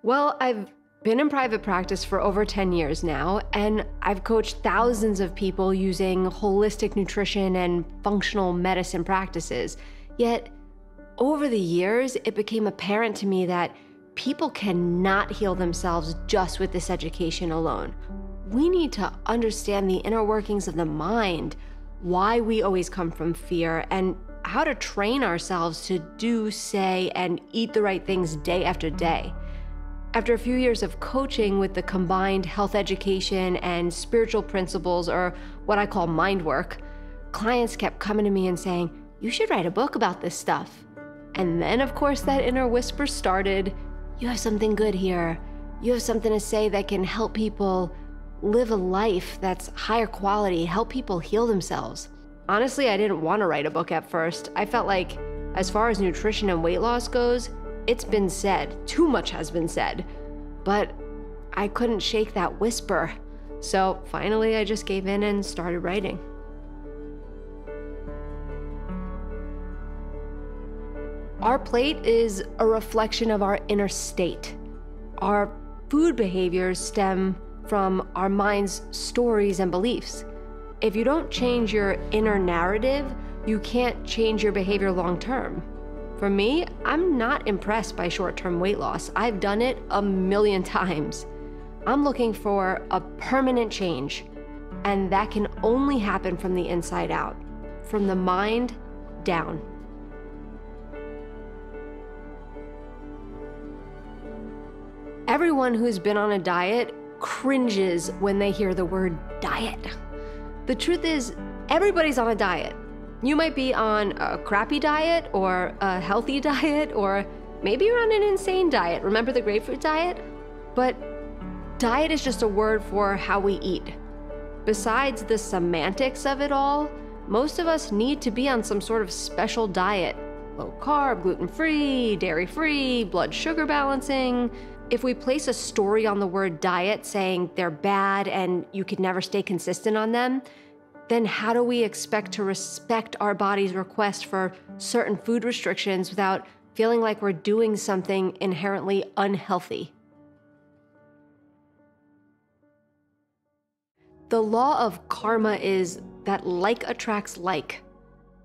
Well, I've been in private practice for over 10 years now, and I've coached thousands of people using holistic nutrition and functional medicine practices. Yet, over the years, it became apparent to me that people cannot heal themselves just with this education alone. We need to understand the inner workings of the mind, why we always come from fear, and how to train ourselves to do, say, and eat the right things day after day. After a few years of coaching with the combined health education and spiritual principles, or what I call mind work, clients kept coming to me and saying, "You should write a book about this stuff." And then, of course, that inner whisper started, "You have something good here. You have something to say that can help people live a life that's higher quality, help people heal themselves." Honestly, I didn't want to write a book at first. I felt like, as far as nutrition and weight loss goes, it's been said, too much has been said, but I couldn't shake that whisper. So finally, I just gave in and started writing. Our plate is a reflection of our inner state. Our food behaviors stem from our mind's stories and beliefs. If you don't change your inner narrative, you can't change your behavior long term. For me, I'm not impressed by short-term weight loss. I've done it a million times. I'm looking for a permanent change, and that can only happen from the inside out, from the mind down. Everyone who's been on a diet cringes when they hear the word diet. The truth is, everybody's on a diet. You might be on a crappy diet or a healthy diet, or maybe you're on an insane diet. Remember the grapefruit diet? But diet is just a word for how we eat. Besides the semantics of it all, most of us need to be on some sort of special diet. Low carb, gluten-free, dairy-free, blood sugar balancing. If we place a story on the word diet saying they're bad and you could never stay consistent on them, then how do we expect to respect our body's request for certain food restrictions without feeling like we're doing something inherently unhealthy? The law of karma is that like attracts like.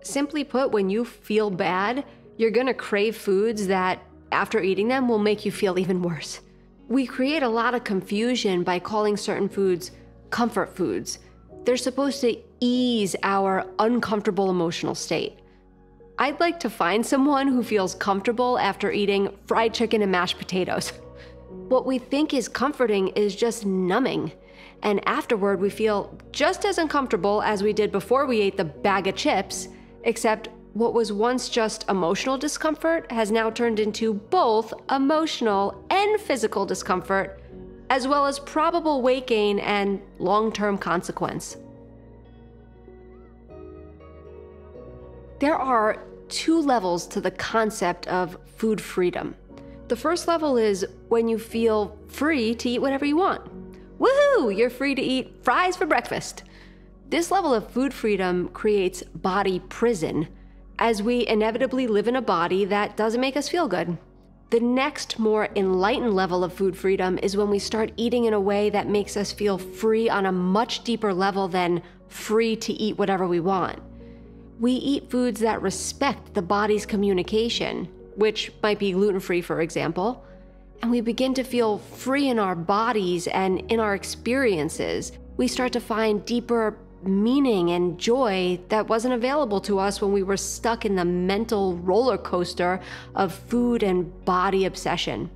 Simply put, when you feel bad, you're gonna crave foods that, after eating them, will make you feel even worse. We create a lot of confusion by calling certain foods comfort foods. They're supposed to ease our uncomfortable emotional state. I'd like to find someone who feels comfortable after eating fried chicken and mashed potatoes. What we think is comforting is just numbing, and afterward we feel just as uncomfortable as we did before we ate the bag of chips, except what was once just emotional discomfort has now turned into both emotional and physical discomfort, as well as probable weight gain and long-term consequence. There are two levels to the concept of food freedom. The first level is when you feel free to eat whatever you want. Woohoo! You're free to eat fries for breakfast. This level of food freedom creates body prison, as we inevitably live in a body that doesn't make us feel good. The next, more enlightened level of food freedom is when we start eating in a way that makes us feel free on a much deeper level than free to eat whatever we want. We eat foods that respect the body's communication, which might be gluten-free, for example, and we begin to feel free in our bodies and in our experiences. We start to find deeper meaning and joy that wasn't available to us when we were stuck in the mental roller coaster of food and body obsession.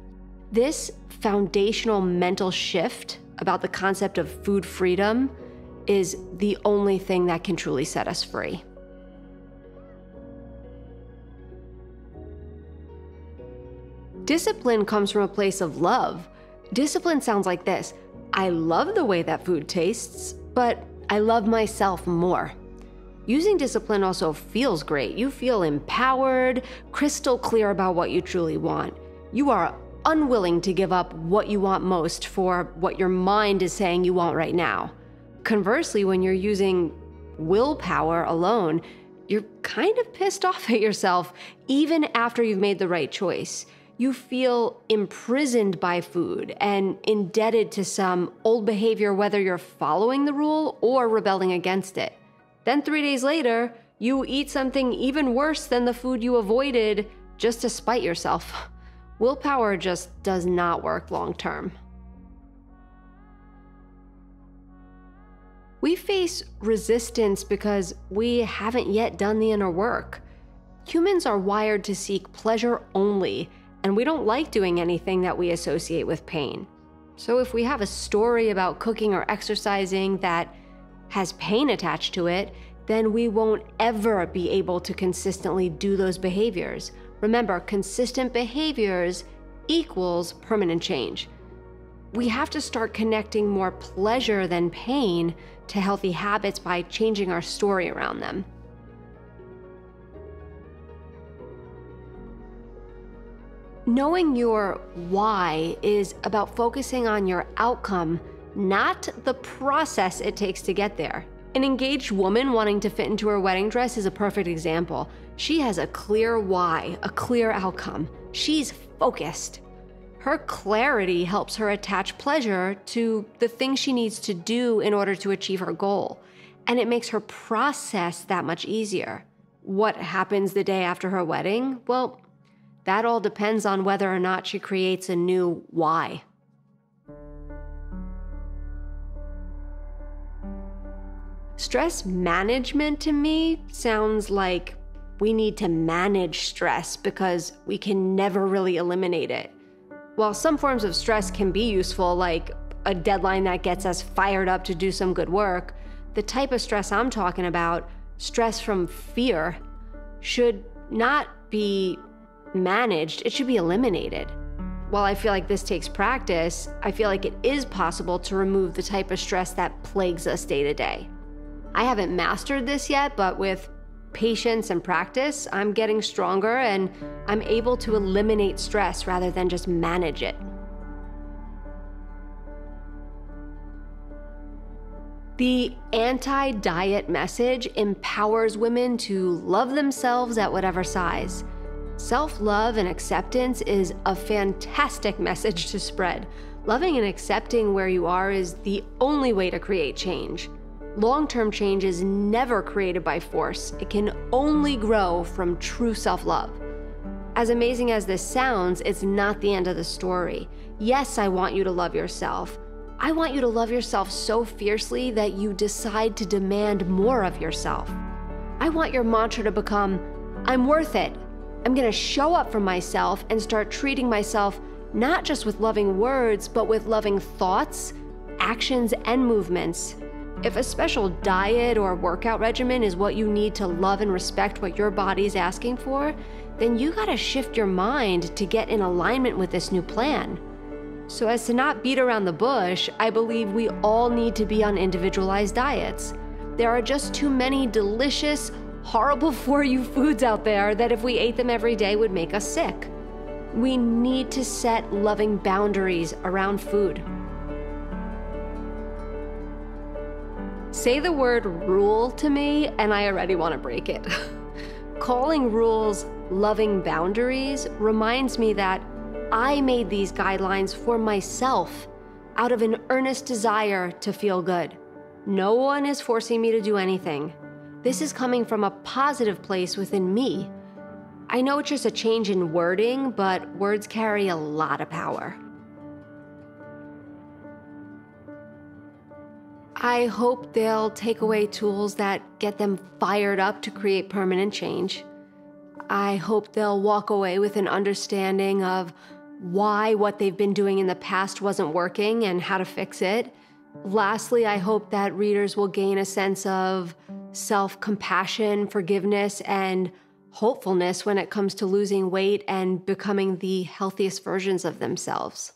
This foundational mental shift about the concept of food freedom is the only thing that can truly set us free. Discipline comes from a place of love. Discipline sounds like this: I love the way that food tastes, but I love myself more. Using discipline also feels great. You feel empowered, crystal clear about what you truly want. You are unwilling to give up what you want most for what your mind is saying you want right now. Conversely, when you're using willpower alone, you're kind of pissed off at yourself even after you've made the right choice. You feel imprisoned by food and indebted to some old behavior, whether you're following the rule or rebelling against it. Then 3 days later, you eat something even worse than the food you avoided just to spite yourself. Willpower just does not work long term. We face resistance because we haven't yet done the inner work. Humans are wired to seek pleasure only, and we don't like doing anything that we associate with pain. So if we have a story about cooking or exercising that has pain attached to it, then we won't ever be able to consistently do those behaviors. Remember, consistent behaviors equals permanent change. We have to start connecting more pleasure than pain to healthy habits by changing our story around them. Knowing your why is about focusing on your outcome, not the process it takes to get there. An engaged woman wanting to fit into her wedding dress is a perfect example. She has a clear why, a clear outcome. She's focused. Her clarity helps her attach pleasure to the thing she needs to do in order to achieve her goal, and it makes her process that much easier. What happens the day after her wedding? Well, that all depends on whether or not she creates a new why. Stress management to me sounds like we need to manage stress because we can never really eliminate it. While some forms of stress can be useful, like a deadline that gets us fired up to do some good work, the type of stress I'm talking about, stress from fear, should not be managed, it should be eliminated. While I feel like this takes practice, I feel like it is possible to remove the type of stress that plagues us day to day. I haven't mastered this yet, but with patience and practice, I'm getting stronger and I'm able to eliminate stress rather than just manage it. The anti-diet message empowers women to love themselves at whatever size. Self-love and acceptance is a fantastic message to spread. Loving and accepting where you are is the only way to create change. Long-term change is never created by force. It can only grow from true self-love. As amazing as this sounds, it's not the end of the story. Yes, I want you to love yourself. I want you to love yourself so fiercely that you decide to demand more of yourself. I want your mantra to become, I'm worth it. I'm gonna show up for myself and start treating myself not just with loving words, but with loving thoughts, actions, and movements. If a special diet or workout regimen is what you need to love and respect what your body's asking for, then you gotta shift your mind to get in alignment with this new plan. So as to not beat around the bush, I believe we all need to be on individualized diets. There are just too many delicious, horrible for you foods out there that if we ate them every day would make us sick. We need to set loving boundaries around food. Say the word rule to me and I already want to break it. Calling rules loving boundaries reminds me that I made these guidelines for myself out of an earnest desire to feel good. No one is forcing me to do anything. This is coming from a positive place within me. I know it's just a change in wording, but words carry a lot of power. I hope they'll take away tools that get them fired up to create permanent change. I hope they'll walk away with an understanding of why what they've been doing in the past wasn't working and how to fix it. Lastly, I hope that readers will gain a sense of self-compassion, forgiveness, and hopefulness when it comes to losing weight and becoming the healthiest versions of themselves.